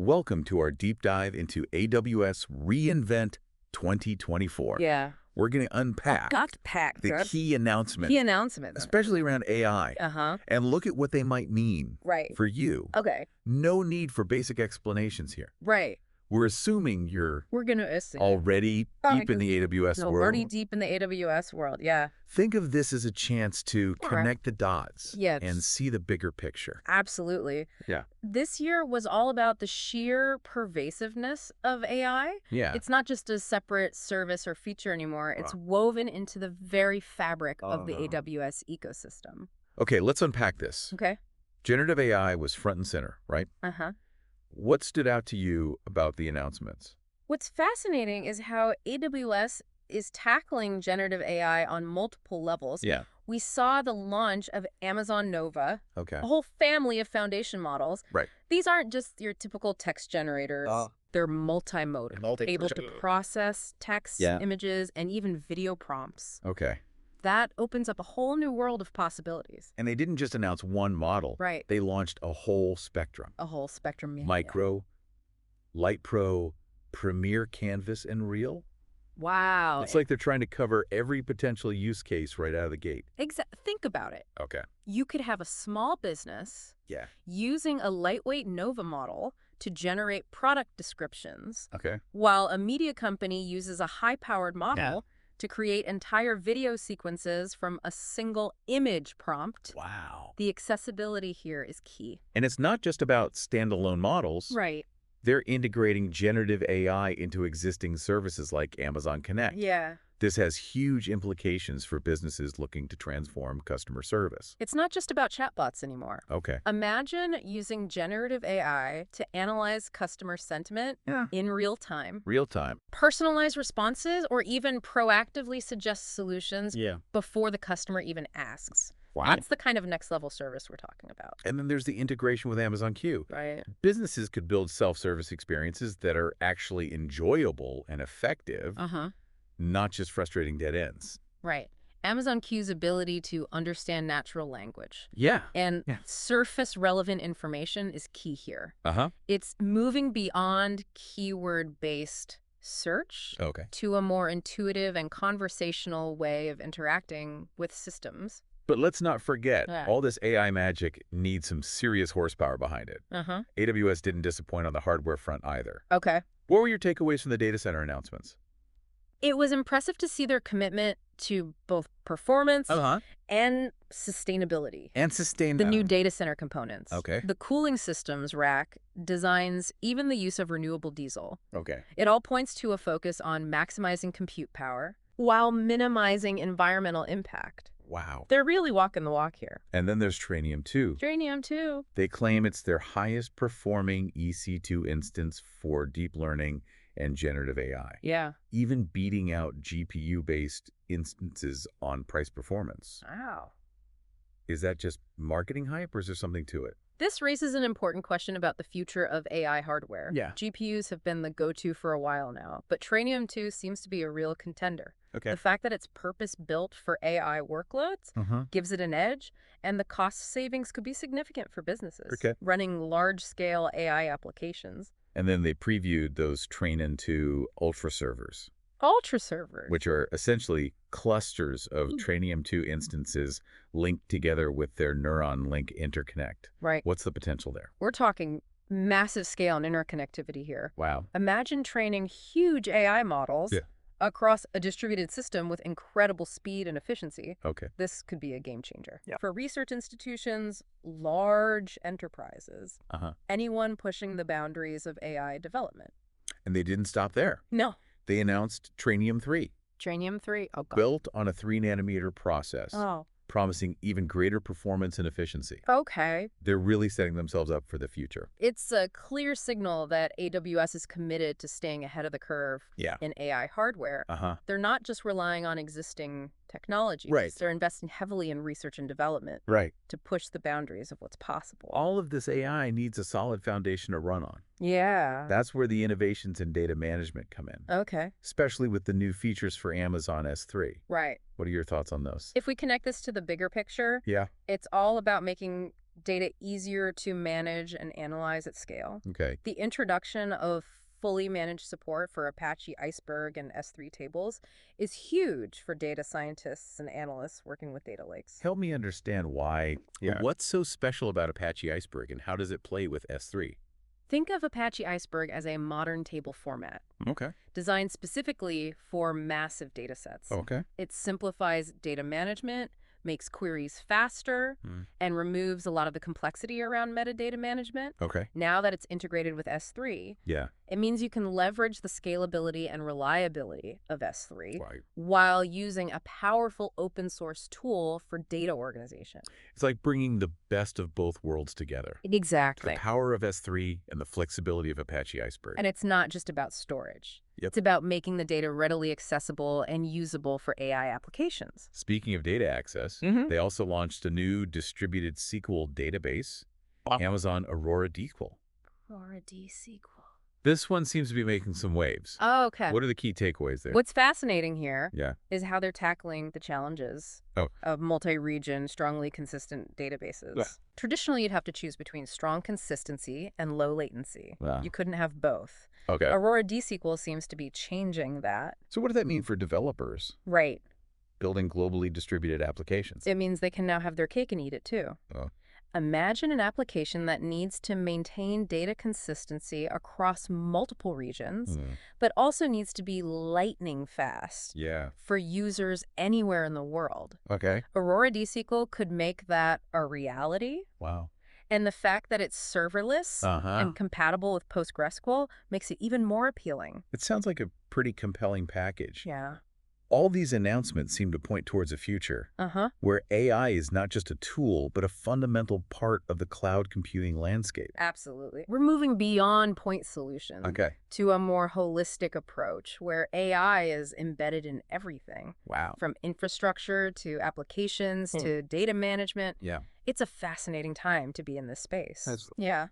Welcome to our deep dive into AWS reInvent 2024. Yeah. We're going to unpack the key announcements, especially around AI, and look at what they might mean for you. Okay. No need for basic explanations here. Right. We're assuming you're assume already deep in the AWS world. Already deep in the AWS world, yeah. Think of this as a chance to connect the dots Yes. and see the bigger picture. Absolutely. Yeah. This year was all about the sheer pervasiveness of AI. Yeah. It's not just a separate service or feature anymore. It's woven into the very fabric of the AWS ecosystem. Okay, let's unpack this. Okay. Generative AI was front and center, right? What stood out to you about the announcements? What's fascinating is how AWS is tackling generative AI on multiple levels. Yeah. We saw the launch of Amazon Nova, Okay. a whole family of foundation models. Right. These aren't just your typical text generators. They're multimodal, able to process text, images, and even video prompts. Okay. That opens up a whole new world of possibilities. And they didn't just announce one model. Right. They launched a whole spectrum. A whole spectrum. Micro, Light Pro, Premier Canvas, and Real. Wow. It's like they're trying to cover every potential use case right out of the gate. Think about it. Okay. You could have a small business using a lightweight Nova model to generate product descriptions. Okay. While a media company uses a high-powered model to create entire video sequences from a single image prompt. Wow. The accessibility here is key. And it's not just about standalone models. Right. They're integrating generative AI into existing services like Amazon Connect. Yeah. This has huge implications for businesses looking to transform customer service. It's not just about chatbots anymore. Okay. Imagine using generative AI to analyze customer sentiment in real time. Real time. Personalize responses or even proactively suggest solutions before the customer even asks. Wow. That's the kind of next level service we're talking about. And then there's the integration with Amazon Q. Right. Businesses could build self-service experiences that are actually enjoyable and effective, not just frustrating dead ends. Right. Amazon Q's ability to understand natural language and surface relevant information is key here. It's moving beyond keyword-based search to a more intuitive and conversational way of interacting with systems. But let's not forget, all this AI magic needs some serious horsepower behind it. AWS didn't disappoint on the hardware front either. Okay. What were your takeaways from the data center announcements? It was impressive to see their commitment to both performance and sustainability. The new data center components. Okay. The cooling systems rack designs, even the use of renewable diesel. Okay. It all points to a focus on maximizing compute power while minimizing environmental impact. Wow. They're really walking the walk here. And then there's Trainium 2. Trainium 2. They claim it's their highest performing EC2 instance for deep learning and generative AI. Yeah. Even beating out GPU-based instances on price performance. Wow. Is that just marketing hype or is there something to it? This raises an important question about the future of AI hardware. Yeah. GPUs have been the go-to for a while now, but Trainium 2 seems to be a real contender. Okay. The fact that it's purpose-built for AI workloads gives it an edge, and the cost savings could be significant for businesses running large-scale AI applications. And then they previewed those Trainium 2 Ultra servers. Ultra servers. Which are essentially clusters of Trainium 2 instances linked together with their Neuron Link interconnect. Right. What's the potential there? We're talking massive scale and interconnectivity here. Wow. Imagine training huge AI models across a distributed system with incredible speed and efficiency. Okay. This could be a game changer. For research institutions, large enterprises, anyone pushing the boundaries of AI development. And they didn't stop there. No. They announced Trainium 3. Trainium 3? Oh, God. Built on a 3-nanometer process. Promising even greater performance and efficiency. Okay. They're really setting themselves up for the future. It's a clear signal that AWS is committed to staying ahead of the curve in AI hardware. They're not just relying on existing technologies. They're investing heavily in research and development to push the boundaries of what's possible. All of this AI needs a solid foundation to run on. Yeah. That's where the innovations in data management come in. Okay. Especially with the new features for Amazon S3. Right. What are your thoughts on those? If we connect this to the bigger picture, Yeah. It's all about making data easier to manage and analyze at scale. Okay. The introduction of fully managed support for Apache Iceberg and S3 tables is huge for data scientists and analysts working with data lakes. Help me understand why. Yeah. What's so special about Apache Iceberg, and how does it play with S3? Think of Apache Iceberg as a modern table format. Okay. Designed specifically for massive data sets. Okay. It simplifies data management, makes queries faster, and removes a lot of the complexity around metadata management. Okay. Now that it's integrated with S3, it means you can leverage the scalability and reliability of S3 while using a powerful open source tool for data organization. It's like bringing the best of both worlds together. Exactly. The power of S3 and the flexibility of Apache Iceberg. And it's not just about storage. It's about making the data readily accessible and usable for AI applications. Speaking of data access, they also launched a new distributed SQL database, Amazon Aurora DSQL. Aurora DSQL. This one seems to be making some waves. Oh, okay. What are the key takeaways there? What's fascinating here is how they're tackling the challenges of multi-region, strongly consistent databases. Traditionally, you'd have to choose between strong consistency and low latency. You couldn't have both. Okay. Aurora DSQL seems to be changing that. So what does that mean for developers? Right. Building globally distributed applications. It means they can now have their cake and eat it too. Imagine an application that needs to maintain data consistency across multiple regions, but also needs to be lightning fast for users anywhere in the world. Okay. Aurora DSQL could make that a reality. Wow. And the fact that it's serverless and compatible with PostgreSQL makes it even more appealing. It sounds like a pretty compelling package. Yeah. All these announcements seem to point towards a future where AI is not just a tool, but a fundamental part of the cloud computing landscape. Absolutely. We're moving beyond point solutions to a more holistic approach where AI is embedded in everything. Wow. From infrastructure to applications to data management. Yeah. It's a fascinating time to be in this space. Yeah.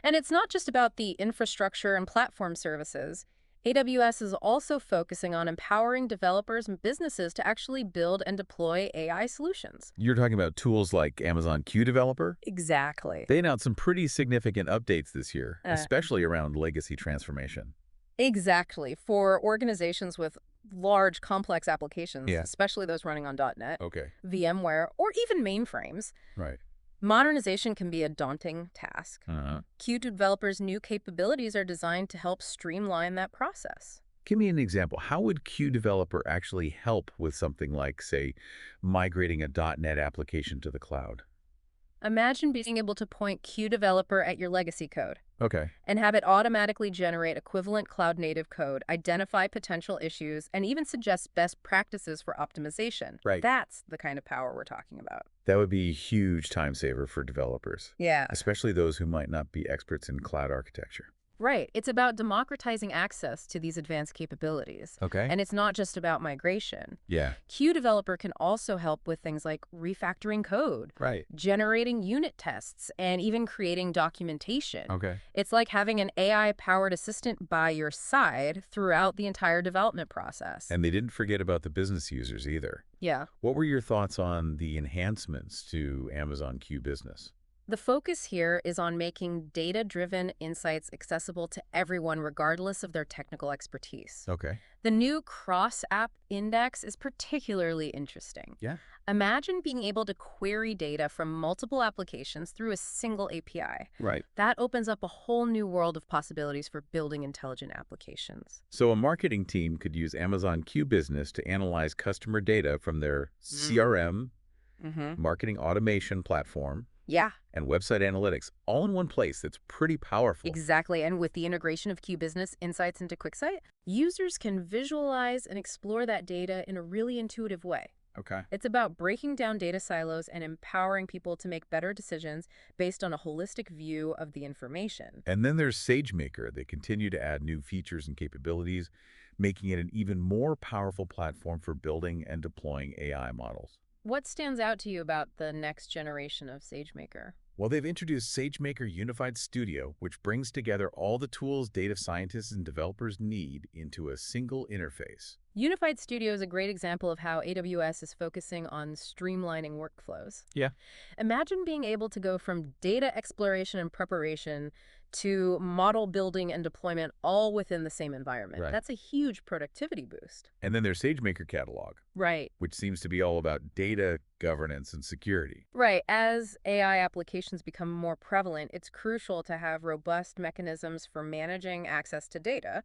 And it's not just about the infrastructure and platform services. AWS is also focusing on empowering developers and businesses to actually build and deploy AI solutions. You're talking about tools like Amazon Q Developer? Exactly. They announced some pretty significant updates this year, especially around legacy transformation. Exactly. For organizations with large, complex applications, especially those running on .NET, VMware, or even mainframes. Right. Modernization can be a daunting task. Q developers' new capabilities are designed to help streamline that process. Give me an example. How would Q Developer actually help with something like, say, migrating a .NET application to the cloud? Imagine being able to point Q Developer at your legacy code. And have it automatically generate equivalent cloud-native code, identify potential issues, and even suggest best practices for optimization. Right. That's the kind of power we're talking about. That would be a huge time saver for developers. Yeah. Especially those who might not be experts in cloud architecture. Right. It's about democratizing access to these advanced capabilities. And it's not just about migration. Yeah. Q Developer can also help with things like refactoring code, generating unit tests, and even creating documentation. It's like having an AI-powered assistant by your side throughout the entire development process. And they didn't forget about the business users either. Yeah. What were your thoughts on the enhancements to Amazon Q Business? The focus here is on making data-driven insights accessible to everyone regardless of their technical expertise. The new cross-app index is particularly interesting. Yeah. Imagine being able to query data from multiple applications through a single API. Right. That opens up a whole new world of possibilities for building intelligent applications. So a marketing team could use Amazon Q Business to analyze customer data from their CRM, marketing automation platform, and website analytics, all in one place. That's pretty powerful. Exactly. And with the integration of Q Business Insights into QuickSight, users can visualize and explore that data in a really intuitive way. It's about breaking down data silos and empowering people to make better decisions based on a holistic view of the information. And then there's SageMaker. They continue to add new features and capabilities, making it an even more powerful platform for building and deploying AI models. What stands out to you about the next generation of SageMaker? Well, they've introduced SageMaker Unified Studio, which brings together all the tools data scientists and developers need into a single interface. Unified Studio is a great example of how AWS is focusing on streamlining workflows. Yeah. Imagine being able to go from data exploration and preparation to model building and deployment all within the same environment. Right. That's a huge productivity boost. And then there's SageMaker Catalog. Right. Which seems to be all about data governance and security. Right. As AI applications become more prevalent, it's crucial to have robust mechanisms for managing access to data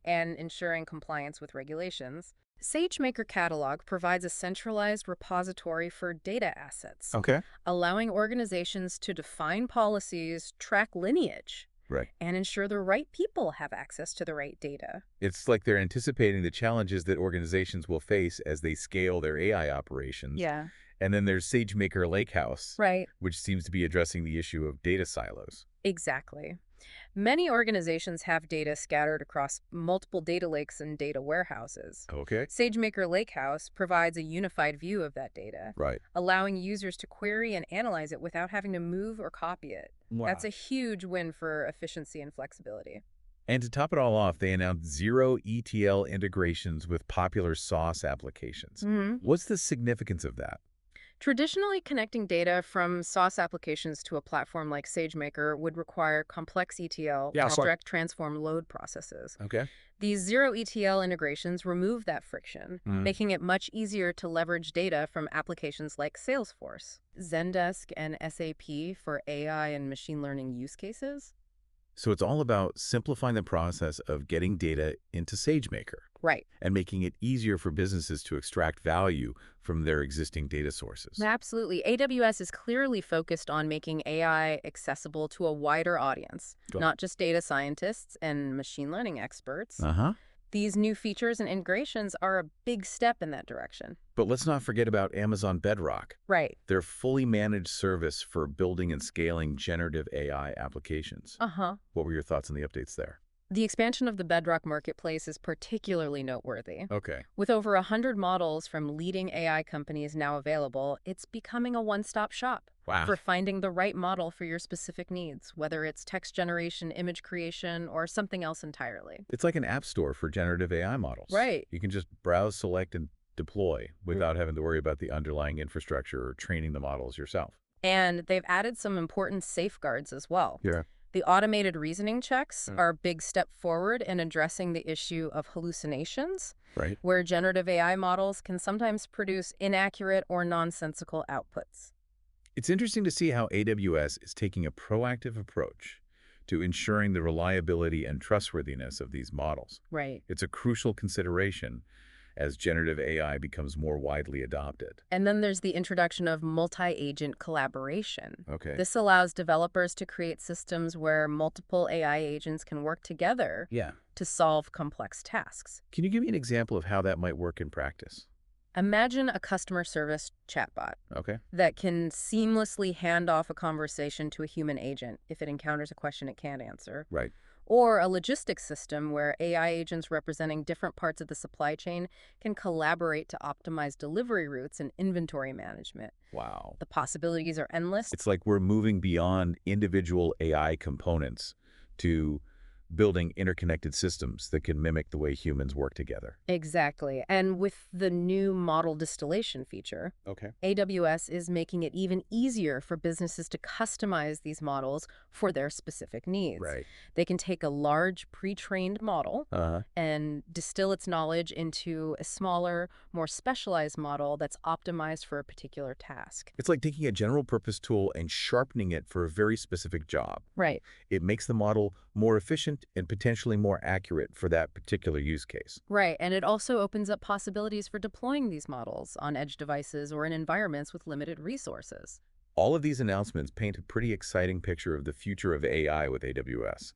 and ensuring compliance with regulations. SageMaker Catalog provides a centralized repository for data assets, allowing organizations to define policies, track lineage, and ensure the right people have access to the right data. It's like they're anticipating the challenges that organizations will face as they scale their AI operations. Yeah. And then there's SageMaker Lakehouse, which seems to be addressing the issue of data silos. Exactly. Many organizations have data scattered across multiple data lakes and data warehouses. SageMaker Lakehouse provides a unified view of that data, allowing users to query and analyze it without having to move or copy it. Wow. That's a huge win for efficiency and flexibility. And to top it all off, they announced zero ETL integrations with popular sauce applications. What's the significance of that? Traditionally, connecting data from SaaS applications to a platform like SageMaker would require complex ETL, extract, transform, load processes. These zero ETL integrations remove that friction, making it much easier to leverage data from applications like Salesforce, Zendesk, and SAP for AI and machine learning use cases. So it's all about simplifying the process of getting data into SageMaker. And making it easier for businesses to extract value from their existing data sources. Absolutely. AWS is clearly focused on making AI accessible to a wider audience, not just data scientists and machine learning experts. These new features and integrations are a big step in that direction. But let's not forget about Amazon Bedrock. Their fully managed service for building and scaling generative AI applications. What were your thoughts on the updates there? The expansion of the Bedrock marketplace is particularly noteworthy. With over 100 models from leading AI companies now available, it's becoming a one-stop shop for finding the right model for your specific needs, whether it's text generation, image creation, or something else entirely. It's like an app store for generative AI models. You can just browse, select, and deploy without having to worry about the underlying infrastructure or training the models yourself. And they've added some important safeguards as well. The automated reasoning checks are a big step forward in addressing the issue of hallucinations, where generative AI models can sometimes produce inaccurate or nonsensical outputs. It's interesting to see how AWS is taking a proactive approach to ensuring the reliability and trustworthiness of these models. It's a crucial consideration as generative AI becomes more widely adopted. And then there's the introduction of multi-agent collaboration. This allows developers to create systems where multiple AI agents can work together to solve complex tasks. Can you give me an example of how that might work in practice? Imagine a customer service chatbot that can seamlessly hand off a conversation to a human agent if it encounters a question it can't answer. Or a logistics system where AI agents representing different parts of the supply chain can collaborate to optimize delivery routes and inventory management. Wow. The possibilities are endless. It's like we're moving beyond individual AI components to building interconnected systems that can mimic the way humans work together. Exactly. And with the new model distillation feature, AWS is making it even easier for businesses to customize these models for their specific needs. They can take a large pre-trained model and distill its knowledge into a smaller, more specialized model that's optimized for a particular task. It's like taking a general-purpose tool and sharpening it for a very specific job. It makes the model more efficient and potentially more accurate for that particular use case. And it also opens up possibilities for deploying these models on edge devices or in environments with limited resources. All of these announcements paint a pretty exciting picture of the future of AI with AWS.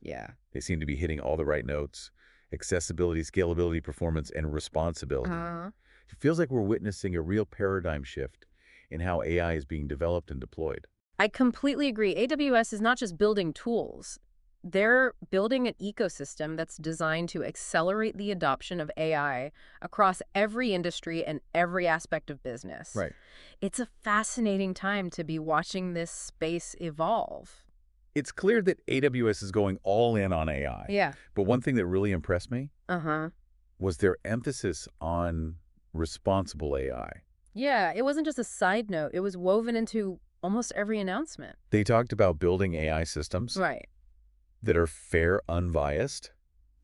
They seem to be hitting all the right notes: accessibility, scalability, performance, and responsibility. It feels like we're witnessing a real paradigm shift in how AI is being developed and deployed. I completely agree. AWS is not just building tools. They're building an ecosystem that's designed to accelerate the adoption of AI across every industry and every aspect of business. It's a fascinating time to be watching this space evolve. It's clear that AWS is going all in on AI. But one thing that really impressed me was their emphasis on responsible AI. Yeah, it wasn't just a side note. It was woven into almost every announcement. They talked about building AI systems Right. that are fair, unbiased,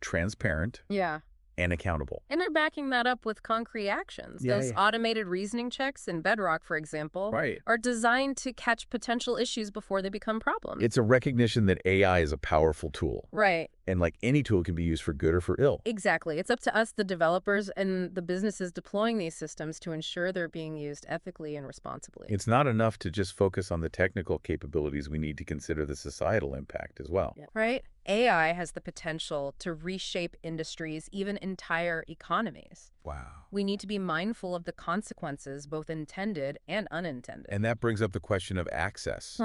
transparent, Yeah. and accountable. And they're backing that up with concrete actions. Those automated reasoning checks in Bedrock, for example, are designed to catch potential issues before they become problems. It's a recognition that AI is a powerful tool. Right. And like any tool can be used for good or for ill. Exactly. It's up to us, the developers, and the businesses deploying these systems to ensure they're being used ethically and responsibly. It's not enough to just focus on the technical capabilities. We need to consider the societal impact as well. Yeah. Right? AI has the potential to reshape industries, even entire economies. Wow. We need to be mindful of the consequences, both intended and unintended. And that brings up the question of access.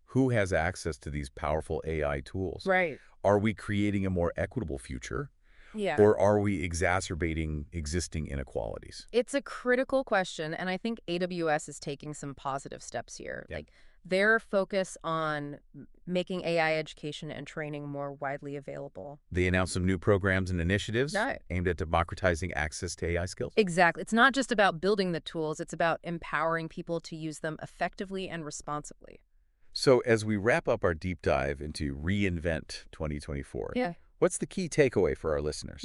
Who has access to these powerful AI tools? Right. Are we creating a more equitable future? Yeah. Or are we exacerbating existing inequalities? It's a critical question, and I think AWS is taking some positive steps here. Like their focus on making AI education and training more widely available. They announced some new programs and initiatives aimed at democratizing access to AI skills. Exactly. It's not just about building the tools, it's about empowering people to use them effectively and responsibly. So as we wrap up our deep dive into reInvent 2024, what's the key takeaway for our listeners?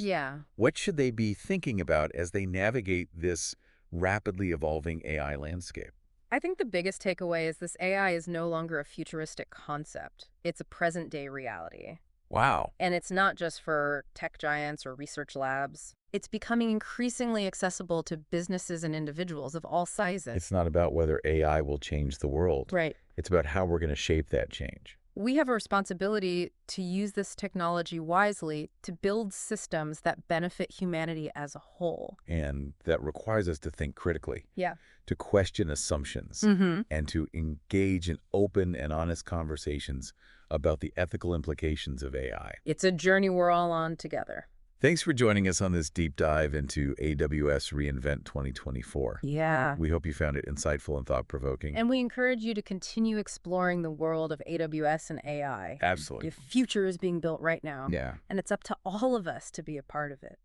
What should they be thinking about as they navigate this rapidly evolving AI landscape? I think the biggest takeaway is this AI is no longer a futuristic concept. It's a present-day reality. Wow. And it's not just for tech giants or research labs. It's becoming increasingly accessible to businesses and individuals of all sizes. It's not about whether AI will change the world. Right. It's about how we're going to shape that change. We have a responsibility to use this technology wisely to build systems that benefit humanity as a whole. And that requires us to think critically. To question assumptions. And to engage in open and honest conversations about the ethical implications of AI. It's a journey we're all on together. Thanks for joining us on this deep dive into AWS reInvent 2024. We hope you found it insightful and thought-provoking. And we encourage you to continue exploring the world of AWS and AI. Absolutely. The future is being built right now. Yeah. And it's up to all of us to be a part of it.